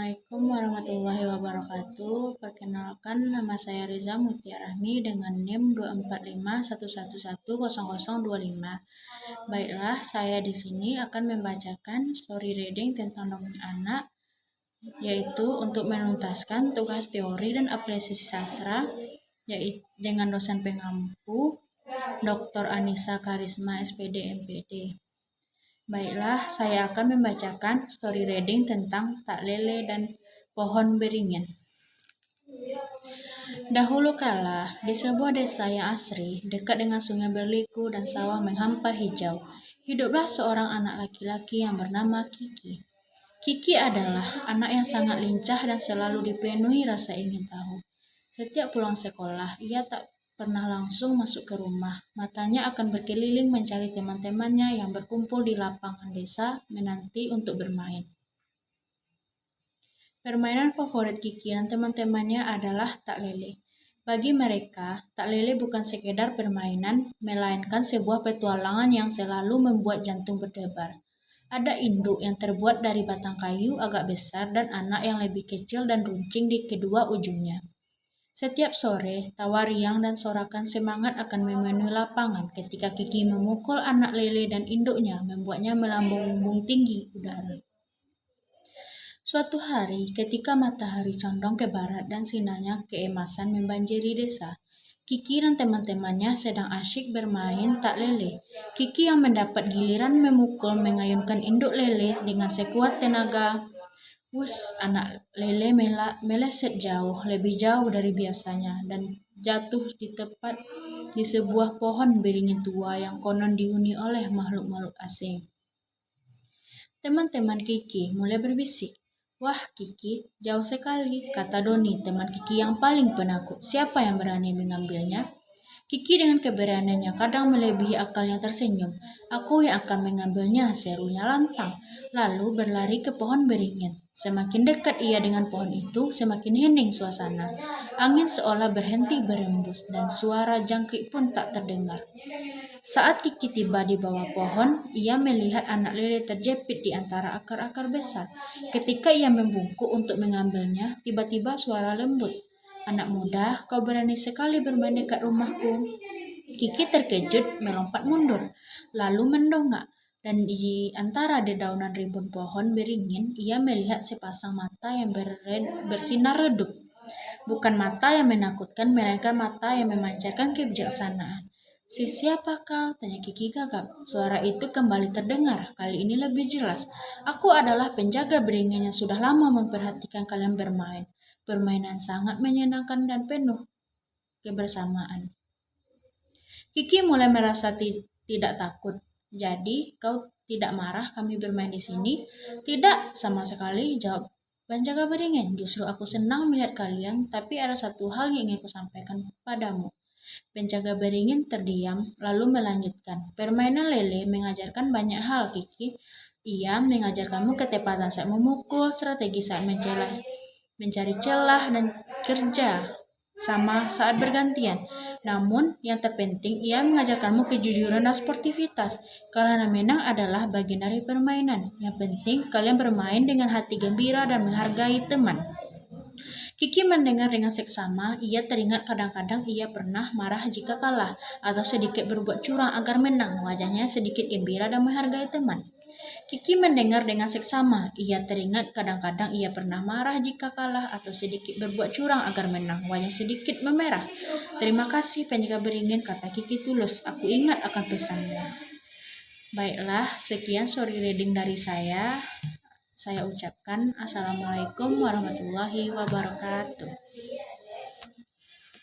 Assalamualaikum warahmatullahi wabarakatuh. Perkenalkan, nama saya Riza Mutia Rahmi dengan NIM 24511100025. Baiklah, saya di sini akan membacakan story reading tentang dongeng anak, yaitu untuk menuntaskan tugas teori dan apresiasi sastra, yaitu dengan dosen pengampu Dr. Anissa Karisma SPD MPD. Baiklah, saya akan membacakan story reading tentang Tak Lele dan Pohon Beringin. Dahulu kala, di sebuah desa yang asri, dekat dengan sungai berliku dan sawah menghampar hijau, hiduplah seorang anak laki-laki yang bernama Kiki. Kiki adalah anak yang sangat lincah dan selalu dipenuhi rasa ingin tahu. Setiap pulang sekolah, ia tak pernah langsung masuk ke rumah. Matanya akan berkeliling mencari teman-temannya yang berkumpul di lapangan desa menanti untuk bermain. Permainan favorit Kiki dan teman-temannya adalah tak lele. Bagi mereka, tak lele bukan sekedar permainan, melainkan sebuah petualangan yang selalu membuat jantung berdebar. Ada induk yang terbuat dari batang kayu agak besar dan anak yang lebih kecil dan runcing di kedua ujungnya. Setiap sore, tawa riang dan sorakan semangat akan memenuhi lapangan ketika Kiki memukul anak lele dan induknya, membuatnya melambung tinggi udara. Suatu hari, ketika matahari condong ke barat dan sinarnya keemasan membanjiri desa, Kiki dan teman-temannya sedang asyik bermain tak lele. Kiki yang mendapat giliran memukul mengayunkan induk lele dengan sekuat tenaga. Anak lele meleset jauh, lebih jauh dari biasanya, dan jatuh tepat di sebuah pohon beringin tua yang konon dihuni oleh makhluk-makhluk asing. Teman-teman Kiki mulai berbisik. "Wah, Kiki, jauh sekali," kata Doni, teman Kiki yang paling penakut. "Siapa yang berani mengambilnya?" Kiki dengan keberaniannya kadang melebihi akalnya tersenyum. "Aku yang akan mengambilnya," serunya lantang, lalu berlari ke pohon beringin. Semakin dekat ia dengan pohon itu, semakin hening suasana. Angin seolah berhenti berembus, dan suara jangkrik pun tak terdengar. Saat Kiki tiba di bawah pohon, ia melihat anak lele terjepit di antara akar-akar besar. Ketika ia membungkuk untuk mengambilnya, tiba-tiba suara lembut. "Anak muda, kau berani sekali bermain dekat rumahku." Kiki terkejut melompat mundur, lalu mendongak. Dan di antara dedaunan rimbun pohon beringin, ia melihat sepasang mata yang bersinar redup. Bukan mata yang menakutkan, melainkan mata yang memancarkan kebijaksanaan. "Siapa kau?" tanya Kiki gagap. Suara itu kembali terdengar, kali ini lebih jelas. "Aku adalah penjaga beringin yang sudah lama memperhatikan kalian bermain. Permainan sangat menyenangkan dan penuh kebersamaan." Kiki mulai merasa tidak takut. "Jadi, kau tidak marah kami bermain di sini?" "Tidak, sama sekali," jawab penjaga beringin. "Justru aku senang melihat kalian, tapi ada satu hal yang ingin kusampaikan padamu." Penjaga beringin terdiam, lalu melanjutkan. "Permainan lele mengajarkan banyak hal, Kiki. Ia mengajarkanmu ketepatan saat memukul, strategi saat mencari celah, dan kerja sama saat bergantian. Namun, yang terpenting, ia mengajarkanmu kejujuran dan sportivitas. Karena menang adalah bagian dari permainan. Yang penting, kalian bermain dengan hati gembira dan menghargai teman." Kiki mendengar dengan seksama. Ia teringat kadang-kadang ia pernah marah jika kalah, atau sedikit berbuat curang agar menang. Wajahnya sedikit gembira dan menghargai teman. Kiki mendengar dengan seksama. Ia teringat kadang-kadang ia pernah marah jika kalah, atau sedikit berbuat curang agar menang. Wajahnya sedikit memerah. "Terima kasih, penjaga beringin," kata Kiki tulus. "Aku ingat akan pesanmu." Baiklah, sekian story reading dari saya. Saya ucapkan Assalamualaikum warahmatullahi wabarakatuh.